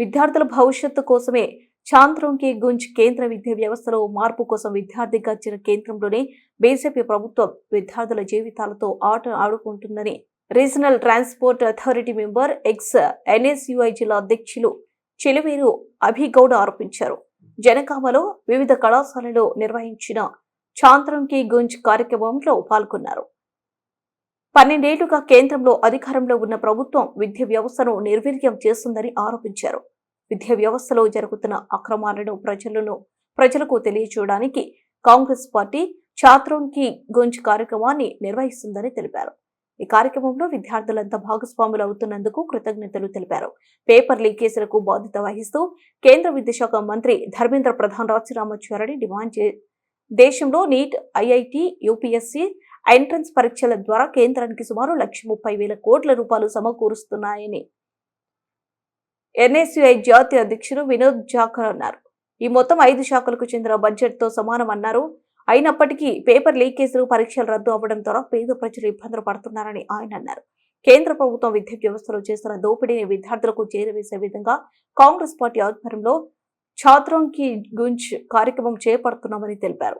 విద్యార్థుల భవిష్యత్తు కోసమే చాంద్రోంకి గుంజ్ కేంద్ర విద్యా వ్యవస్థలో మార్పు కోసం విద్యార్థి గర్జన కేంద్రంలోనే బీజేపీ ప్రభుత్వం విద్యార్థుల జీవితాలతో ఆట ఆడుకుంటుందని regional transport authority member ex NSUI జిల్లా అధ్యక్షులు చిలువేరు అభిగౌడ్ ఆరోపించారు. జనగామలో వివిధ కళాశాలలో నిర్వహించిన చాంద్రోంకి గుంజ్ కార్యక్రమంలో పాల్గొన్నారు. 12 ఏళ్లుగా కేంద్రంలో అధికారంలో ఉన్న ప్రభుత్వం విద్యా వ్యవస్థను నిర్వీర్యం చేస్తుందని ఆరోపించారు. విద్యా వ్యవస్థలో జరుగుతున్న అక్రమాలను ప్రజలకు తెలియజేయడానికి కాంగ్రెస్ పార్టీ చాంద్రోంకి గుంజ్ కార్యక్రమాన్ని నిర్వహిస్తుందని తెలిపారు. ఈ కార్యక్రమంలో విద్యార్థులంతా భాగస్వాములు అవుతున్నందుకు కృతజ్ఞతలు తెలిపారు. పేపర్ లీకేజీలకు బాధ్యత వహిస్తూ కేంద్ర విద్యాశాఖ మంత్రి ధర్మేంద్ర ప్రధాన్ రాజీనామా చేయాలని డిమాండ్ దేశంలో నీట్, ఐఐటి, యూపీఎస్సీ ఎంట్రన్స్ పరీక్షల ద్వారా కేంద్రానికి సుమారు 1,30,000 కోట్ల రూపాయలు సమకూరుస్తున్నాయని ఎన్ఎస్యుఐ జాతీయ అధ్యక్షుడు వినోద్ జాఖర్ అన్నారు. ఈ మొత్తం 5 శాఖలకు చెందిన బడ్జెట్ తో సమానమన్నారు. అయినప్పటికీ పేపర్ లీకేజీలు, పరీక్షలు రద్దు అవ్వడం ద్వారా పేద ప్రజలు ఇబ్బందులు పడుతున్నారని ఆయన అన్నారు. కేంద్ర ప్రభుత్వం విద్యా వ్యవస్థలో చేస్తున్న దోపిడీని విద్యార్థులకు చేరవేసే విధంగా కాంగ్రెస్ పార్టీ ఆధ్వర్యంలో చాంద్రోంకి గుంజ్ కార్యక్రమం చేపడుతున్నామని తెలిపారు.